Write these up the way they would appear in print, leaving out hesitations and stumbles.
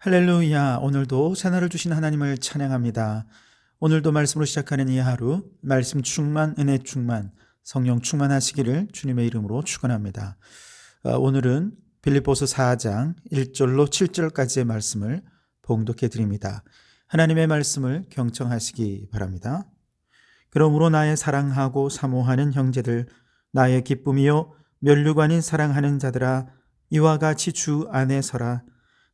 할렐루야. 오늘도 새날을 주신 하나님을 찬양합니다. 오늘도 말씀으로 시작하는 이 하루, 말씀 충만, 은혜 충만, 성령 충만하시기를 주님의 이름으로 축원합니다. 오늘은 빌립보서 4장 1절로 7절까지의 말씀을 봉독해 드립니다. 하나님의 말씀을 경청하시기 바랍니다. 그러므로 나의 사랑하고 사모하는 형제들, 나의 기쁨이요 면류관인 사랑하는 자들아, 이와 같이 주 안에 서라.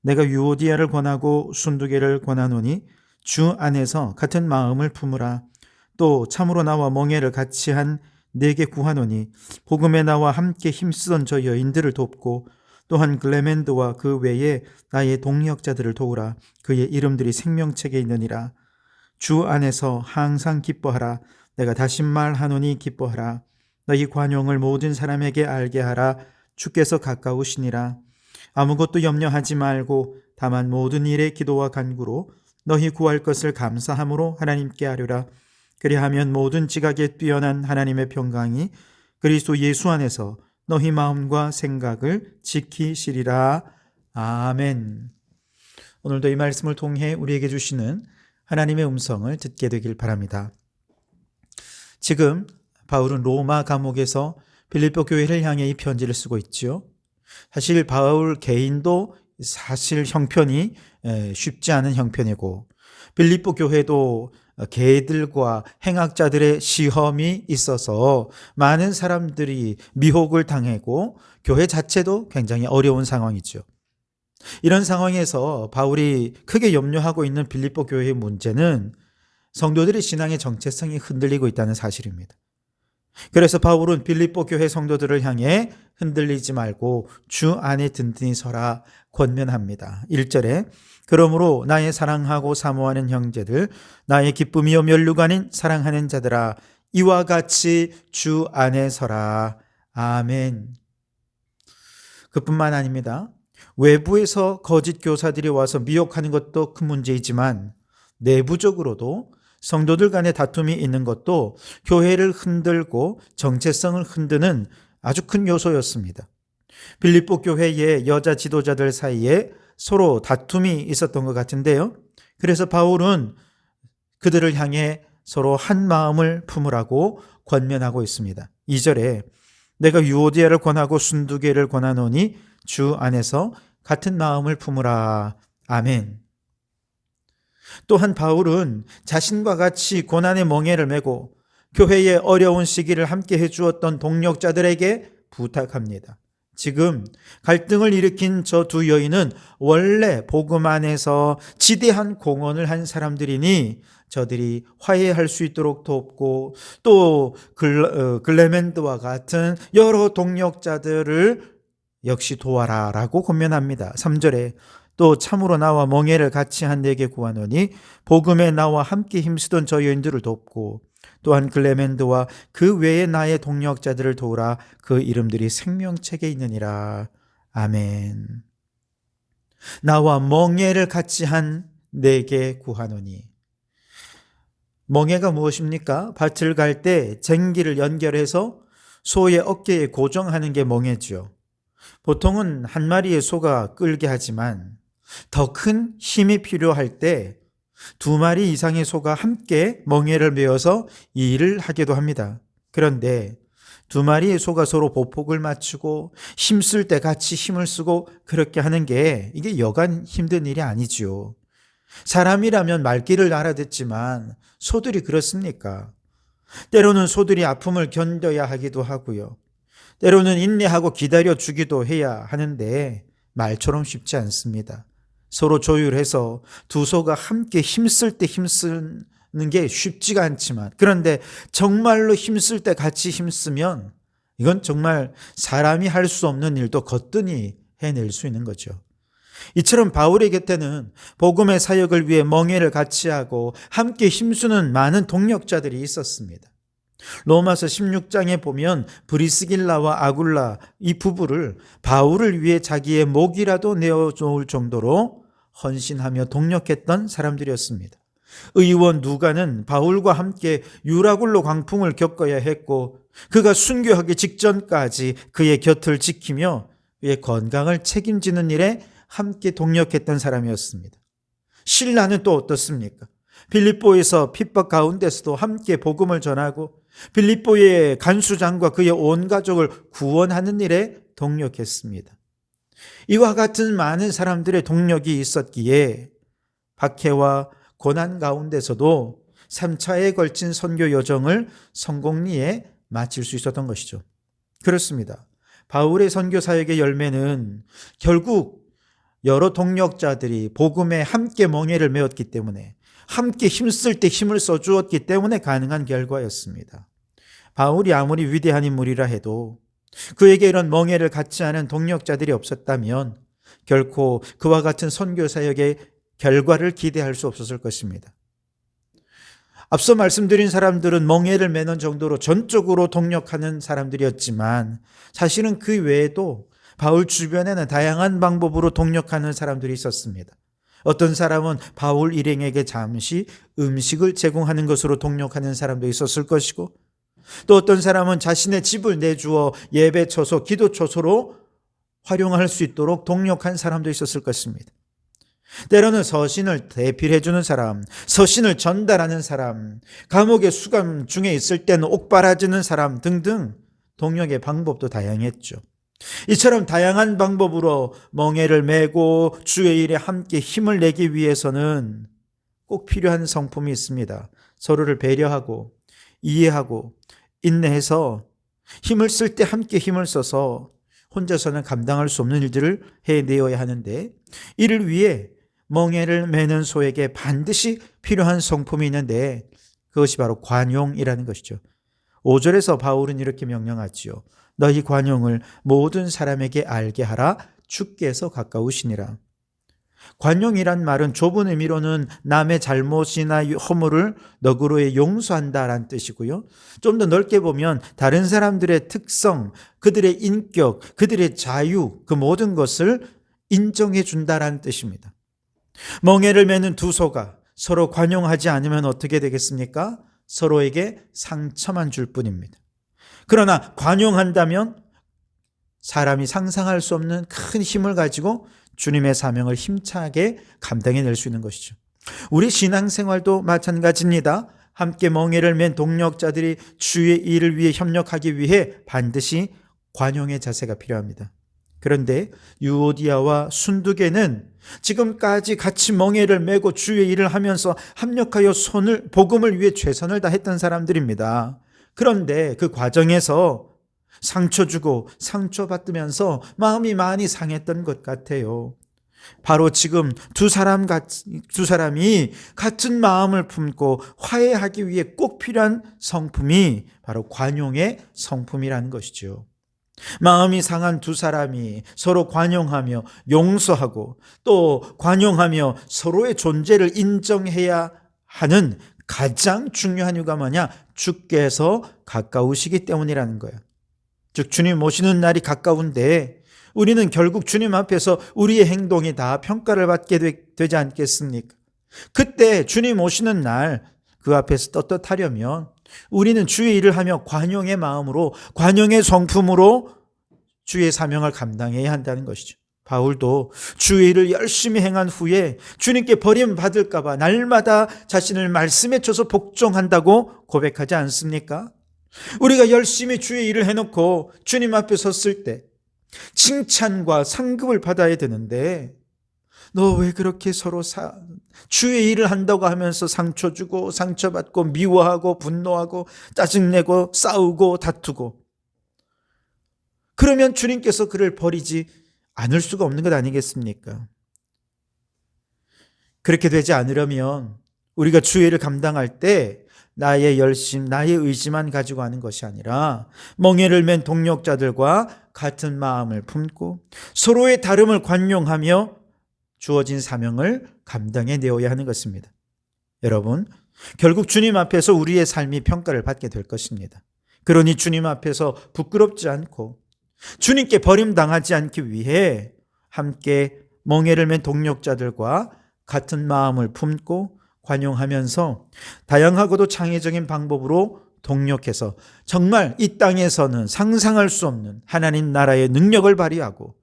내가 유오디아를 권하고 순두개를 권하노니 주 안에서 같은 마음을 품으라. 또 참으로 나와 멍에를 같이 한 네게 구하노니 복음에 나와 함께 힘쓰던 저 여인들을 돕고 또한 글레멘드와 그 외에 나의 동역자들을 도우라. 그의 이름들이 생명책에 있느니라. 주 안에서 항상 기뻐하라. 내가 다시 말하노니 기뻐하라. 너희 관용을 모든 사람에게 알게 하라. 주께서 가까우시니라. 아무것도 염려하지 말고 다만 모든 일에 기도와 간구로 너희 구할 것을 감사함으로 하나님께 아뢰라. 그리하면 모든 지각에 뛰어난 하나님의 평강이 그리스도 예수 안에서 너희 마음과 생각을 지키시리라. 아멘. 오늘도 이 말씀을 통해 우리에게 주시는 하나님의 음성을 듣게 되길 바랍니다. 지금 바울은 로마 감옥에서 빌립보 교회를 향해 이 편지를 쓰고 있죠. 사실 바울 개인도 사실 형편이 쉽지 않은 형편이고 빌립보 교회도 개들과 행악자들의 시험이 있어서 많은 사람들이 미혹을 당하고 교회 자체도 굉장히 어려운 상황이죠. 이런 상황에서 바울이 크게 염려하고 있는 빌립보 교회의 문제는 성도들의 신앙의 정체성이 흔들리고 있다는 사실입니다. 그래서 바울은 빌립보 교회 성도들을 향해 흔들리지 말고 주 안에 든든히 서라 권면합니다. 1절에 그러므로 나의 사랑하고 사모하는 형제들, 나의 기쁨이요 면류관인 사랑하는 자들아, 이와 같이 주 안에 서라. 아멘. 그뿐만 아닙니다. 외부에서 거짓 교사들이 와서 미혹하는 것도 큰 문제이지만 내부적으로도 성도들 간의 다툼이 있는 것도 교회를 흔들고 정체성을 흔드는 아주 큰 요소였습니다. 빌립보 교회의 여자 지도자들 사이에 서로 다툼이 있었던 것 같은데요. 그래서 바울은 그들을 향해 서로 한 마음을 품으라고 권면하고 있습니다. 2절에 내가 유오디아를 권하고 순두개를 권하노니 주 안에서 같은 마음을 품으라. 아멘. 또한 바울은 자신과 같이 고난의 멍에를 메고 교회의 어려운 시기를 함께 해주었던 동력자들에게 부탁합니다. 지금 갈등을 일으킨 저 두 여인은 원래 복음 안에서 지대한 공헌을 한 사람들이니 저들이 화해할 수 있도록 돕고 또 글레멘드와 같은 여러 동력자들을 역시 도와라 라고 권면합니다. 3절에 또 참으로 나와 멍에를 같이 한 네게 구하노니 복음에 나와 함께 힘쓰던 저 여인들을 돕고 또한 글레멘드와 그 외에 나의 동력자들을 도우라. 그 이름들이 생명책에 있느니라. 아멘. 나와 멍에를 같이 한 네게 구하노니. 멍에가 무엇입니까? 밭을 갈 때 쟁기를 연결해서 소의 어깨에 고정하는 게 멍에죠. 보통은 한 마리의 소가 끌게 하지만 더 큰 힘이 필요할 때 두 마리 이상의 소가 함께 멍에를 메어서 이 일을 하기도 합니다. 그런데 두 마리의 소가 서로 보폭을 맞추고 힘쓸 때 같이 힘을 쓰고 그렇게 하는 게 이게 여간 힘든 일이 아니죠. 사람이라면 말귀를 알아듣지만 소들이 그렇습니까? 때로는 소들이 아픔을 견뎌야 하기도 하고요. 때로는 인내하고 기다려주기도 해야 하는데 말처럼 쉽지 않습니다. 서로 조율해서 두 소가 함께 힘쓸 때 힘쓰는 게 쉽지가 않지만 그런데 정말로 힘쓸 때 같이 힘쓰면 이건 정말 사람이 할 수 없는 일도 거뜬히 해낼 수 있는 거죠. 이처럼 바울의 곁에는 복음의 사역을 위해 멍에를 같이 하고 함께 힘쓰는 많은 동력자들이 있었습니다. 로마서 16장에 보면 브리스길라와 아굴라 이 부부를 바울을 위해 자기의 목이라도 내어놓을 정도로 헌신하며 동력했던 사람들이었습니다. 의원 누가는 바울과 함께 유라굴로 광풍을 겪어야 했고 그가 순교하기 직전까지 그의 곁을 지키며 그의 건강을 책임지는 일에 함께 동력했던 사람이었습니다. 실라는 또 어떻습니까? 빌립보에서 핍박 가운데서도 함께 복음을 전하고 빌립보의 간수장과 그의 온 가족을 구원하는 일에 동력했습니다. 이와 같은 많은 사람들의 동력이 있었기에 박해와 고난 가운데서도 3차에 걸친 선교 여정을 성공리에 마칠 수 있었던 것이죠. 그렇습니다. 바울의 선교 사역의 열매는 결국 여러 동력자들이 복음에 함께 멍에를 메었기 때문에, 함께 힘쓸 때 힘을 써주었기 때문에 가능한 결과였습니다. 바울이 아무리 위대한 인물이라 해도 그에게 이런 멍에를 갖지 않은 동력자들이 없었다면 결코 그와 같은 선교 사역의 결과를 기대할 수 없었을 것입니다. 앞서 말씀드린 사람들은 멍에를 매는 정도로 전적으로 동력하는 사람들이었지만 사실은 그 외에도 바울 주변에는 다양한 방법으로 동력하는 사람들이 있었습니다. 어떤 사람은 바울 일행에게 잠시 음식을 제공하는 것으로 동력하는 사람도 있었을 것이고, 또 어떤 사람은 자신의 집을 내주어 예배 처소, 기도 처소로 활용할 수 있도록 동력한 사람도 있었을 것입니다. 때로는 서신을 대필해 주는 사람, 서신을 전달하는 사람, 감옥의 수감 중에 있을 때는 옥 빨아주는 사람 등등 동력의 방법도 다양했죠. 이처럼 다양한 방법으로 멍에를 메고 주의 일에 함께 힘을 내기 위해서는 꼭 필요한 성품이 있습니다. 서로를 배려하고 이해하고 인내해서 힘을 쓸 때 함께 힘을 써서 혼자서는 감당할 수 없는 일들을 해내어야 하는데, 이를 위해 멍에를 매는 소에게 반드시 필요한 성품이 있는데 그것이 바로 관용이라는 것이죠. 5절에서 바울은 이렇게 명령하지요. 너희 관용을 모든 사람에게 알게 하라. 주께서 가까우시니라. 관용이란 말은 좁은 의미로는 남의 잘못이나 허물을 너그러이 용서한다라는 뜻이고요. 좀 더 넓게 보면 다른 사람들의 특성, 그들의 인격, 그들의 자유, 그 모든 것을 인정해 준다라는 뜻입니다. 멍에를 매는 두 소가 서로 관용하지 않으면 어떻게 되겠습니까? 서로에게 상처만 줄 뿐입니다. 그러나 관용한다면 사람이 상상할 수 없는 큰 힘을 가지고 주님의 사명을 힘차게 감당해낼 수 있는 것이죠. 우리 신앙생활도 마찬가지입니다. 함께 멍에를 맨 동력자들이 주의 일을 위해 협력하기 위해 반드시 관용의 자세가 필요합니다. 그런데 유오디아와 순두계는 지금까지 같이 멍에를 메고 주의 일을 하면서 합력하여 복음을 위해 최선을 다했던 사람들입니다. 그런데 그 과정에서 상처 주고 상처받으면서 마음이 많이 상했던 것 같아요. 바로 지금 두 사람이 같은 마음을 품고 화해하기 위해 꼭 필요한 성품이 바로 관용의 성품이라는 것이죠. 마음이 상한 두 사람이 서로 관용하며 용서하고 또 관용하며 서로의 존재를 인정해야 하는 가장 중요한 이유가 뭐냐? 주께서 가까우시기 때문이라는 거예요. 즉 주님 오시는 날이 가까운데 우리는 결국 주님 앞에서 우리의 행동이 다 평가를 받게 되지 않겠습니까? 그때 주님 오시는 날 그 앞에서 떳떳하려면 우리는 주의 일을 하며 관용의 마음으로, 관용의 성품으로 주의 사명을 감당해야 한다는 것이죠. 바울도 주의 일을 열심히 행한 후에 주님께 버림받을까 봐 날마다 자신을 말씀에 쳐서 복종한다고 고백하지 않습니까? 우리가 열심히 주의 일을 해놓고 주님 앞에 섰을 때 칭찬과 상급을 받아야 되는데, 너 왜 그렇게 서로 주의 일을 한다고 하면서 상처 주고 상처받고 미워하고 분노하고 짜증내고 싸우고 다투고, 그러면 주님께서 그를 버리지 않을 수가 없는 것 아니겠습니까? 그렇게 되지 않으려면 우리가 주의 일을 감당할 때 나의 열심, 나의 의지만 가지고 하는 것이 아니라 멍에를 맨 동력자들과 같은 마음을 품고 서로의 다름을 관용하며 주어진 사명을 감당해 내어야 하는 것입니다. 여러분, 결국 주님 앞에서 우리의 삶이 평가를 받게 될 것입니다. 그러니 주님 앞에서 부끄럽지 않고 주님께 버림당하지 않기 위해 함께 멍에를 맨 동력자들과 같은 마음을 품고 관용하면서 다양하고도 창의적인 방법으로 동력해서 정말 이 땅에서는 상상할 수 없는 하나님 나라의 능력을 발휘하고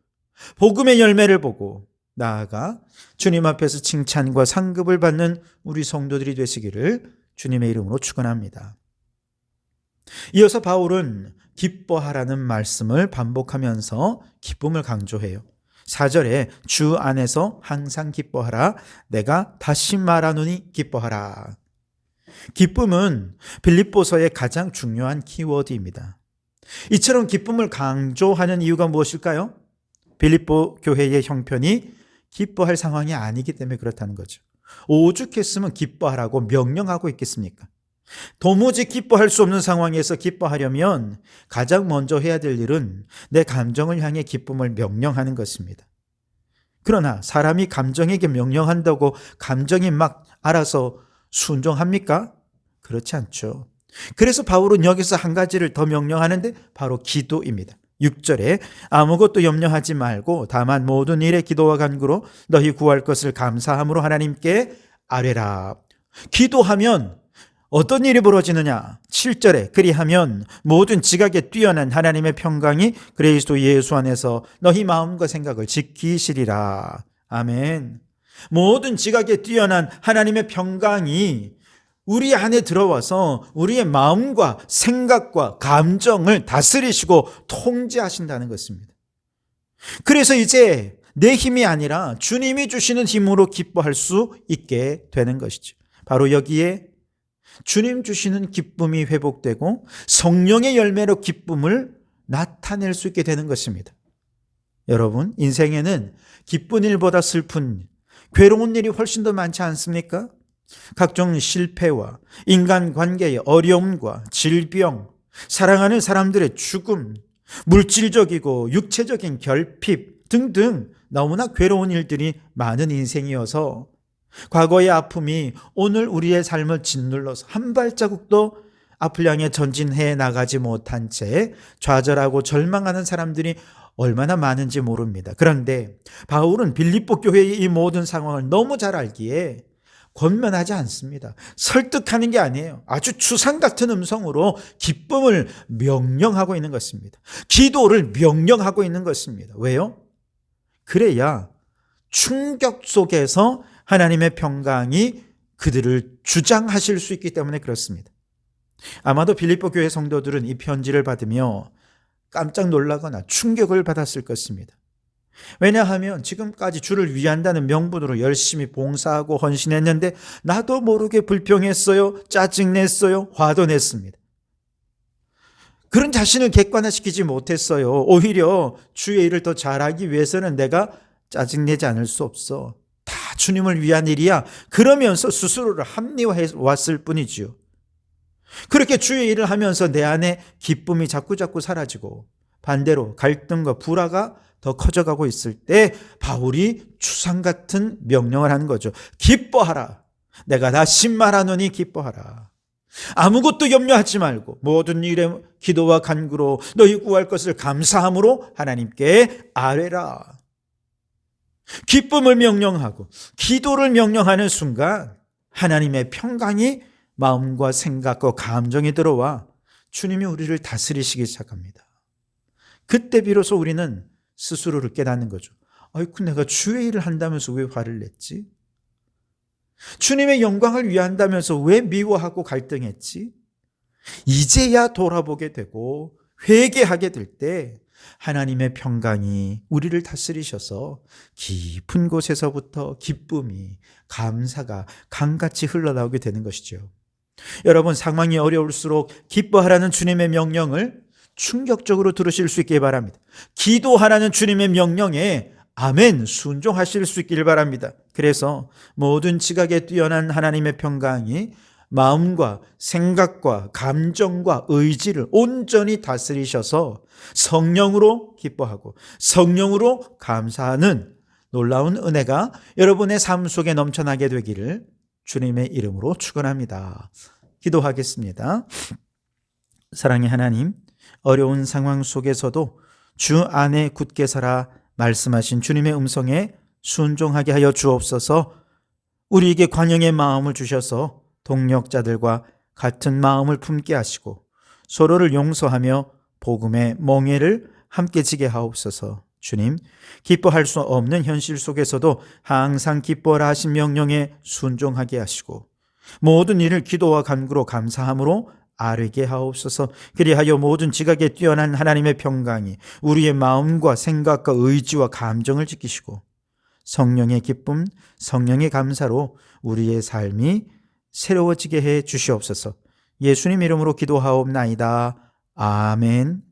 복음의 열매를 보고 나아가 주님 앞에서 칭찬과 상급을 받는 우리 성도들이 되시기를 주님의 이름으로 축원합니다. 이어서 바울은 기뻐하라는 말씀을 반복하면서 기쁨을 강조해요. 4절에 주 안에서 항상 기뻐하라. 내가 다시 말하노니 기뻐하라. 기쁨은 빌립보서의 가장 중요한 키워드입니다. 이처럼 기쁨을 강조하는 이유가 무엇일까요? 빌립보 교회의 형편이 기뻐할 상황이 아니기 때문에 그렇다는 거죠. 오죽했으면 기뻐하라고 명령하고 있겠습니까? 도무지 기뻐할 수 없는 상황에서 기뻐하려면 가장 먼저 해야 될 일은 내 감정을 향해 기쁨을 명령하는 것입니다. 그러나 사람이 감정에게 명령한다고 감정이 막 알아서 순종합니까? 그렇지 않죠. 그래서 바울은 여기서 한 가지를 더 명령하는데 바로 기도입니다. 6절에 아무것도 염려하지 말고 다만 모든 일에 기도와 간구로 너희 구할 것을 감사함으로 하나님께 아뢰라. 기도하면 어떤 일이 벌어지느냐? 7절에 그리하면 모든 지각에 뛰어난 하나님의 평강이 그리스도 예수 안에서 너희 마음과 생각을 지키시리라. 아멘. 모든 지각에 뛰어난 하나님의 평강이 우리 안에 들어와서 우리의 마음과 생각과 감정을 다스리시고 통제하신다는 것입니다. 그래서 이제 내 힘이 아니라 주님이 주시는 힘으로 기뻐할 수 있게 되는 것이죠. 바로 여기에 주님 주시는 기쁨이 회복되고 성령의 열매로 기쁨을 나타낼 수 있게 되는 것입니다. 여러분, 인생에는 기쁜 일보다 슬픈 괴로운 일이 훨씬 더 많지 않습니까? 각종 실패와 인간관계의 어려움과 질병, 사랑하는 사람들의 죽음, 물질적이고 육체적인 결핍 등등 너무나 괴로운 일들이 많은 인생이어서 과거의 아픔이 오늘 우리의 삶을 짓눌러서 한 발자국도 앞을 향해 전진해 나가지 못한 채 좌절하고 절망하는 사람들이 얼마나 많은지 모릅니다. 그런데 바울은 빌립보 교회의 이 모든 상황을 너무 잘 알기에 권면하지 않습니다. 설득하는 게 아니에요. 아주 추상 같은 음성으로 기쁨을 명령하고 있는 것입니다. 기도를 명령하고 있는 것입니다. 왜요? 그래야 충격 속에서 하나님의 평강이 그들을 주장하실 수 있기 때문에 그렇습니다. 아마도 빌립보 교회 성도들은 이 편지를 받으며 깜짝 놀라거나 충격을 받았을 것입니다. 왜냐하면 지금까지 주를 위한다는 명분으로 열심히 봉사하고 헌신했는데 나도 모르게 불평했어요, 짜증냈어요, 화도 냈습니다. 그런 자신을 객관화시키지 못했어요. 오히려 주의 일을 더 잘하기 위해서는 내가 짜증내지 않을 수 없어. 다 주님을 위한 일이야. 그러면서 스스로를 합리화해 왔을 뿐이지요. 그렇게 주의 일을 하면서 내 안에 기쁨이 자꾸자꾸 사라지고 반대로 갈등과 불화가 더 커져가고 있을 때 바울이 추상 같은 명령을 하는 거죠. 기뻐하라. 내가 다시 말하노니 기뻐하라. 아무것도 염려하지 말고 모든 일에 기도와 간구로 너희 구할 것을 감사함으로 하나님께 아뢰라. 기쁨을 명령하고 기도를 명령하는 순간 하나님의 평강이 마음과 생각과 감정이 들어와 주님이 우리를 다스리시기 시작합니다. 그때 비로소 우리는 스스로를 깨닫는 거죠. 아이고, 내가 주의 일을 한다면서 왜 화를 냈지? 주님의 영광을 위한다면서 왜 미워하고 갈등했지? 이제야 돌아보게 되고 회개하게 될 때 하나님의 평강이 우리를 다스리셔서 깊은 곳에서부터 기쁨이, 감사가 강같이 흘러나오게 되는 것이죠. 여러분, 상황이 어려울수록 기뻐하라는 주님의 명령을 충격적으로 들으실 수 있길 바랍니다. 기도하라는 주님의 명령에 아멘 순종하실 수 있길 바랍니다. 그래서 모든 지각에 뛰어난 하나님의 평강이 마음과 생각과 감정과 의지를 온전히 다스리셔서 성령으로 기뻐하고 성령으로 감사하는 놀라운 은혜가 여러분의 삶 속에 넘쳐나게 되기를 주님의 이름으로 축원합니다. 기도하겠습니다. 사랑의 하나님, 어려운 상황 속에서도 주 안에 굳게 살아 말씀하신 주님의 음성에 순종하게 하여 주옵소서. 우리에게 관용의 마음을 주셔서 동력자들과 같은 마음을 품게 하시고 서로를 용서하며 복음의 멍에를 함께 지게 하옵소서. 주님, 기뻐할 수 없는 현실 속에서도 항상 기뻐하라 하신 명령에 순종하게 하시고 모든 일을 기도와 간구로 감사함으로 아뢰게 하옵소서. 그리하여 모든 지각에 뛰어난 하나님의 평강이 우리의 마음과 생각과 의지와 감정을 지키시고 성령의 기쁨, 성령의 감사로 우리의 삶이 새로워지게 해 주시옵소서. 예수님 이름으로 기도하옵나이다. 아멘.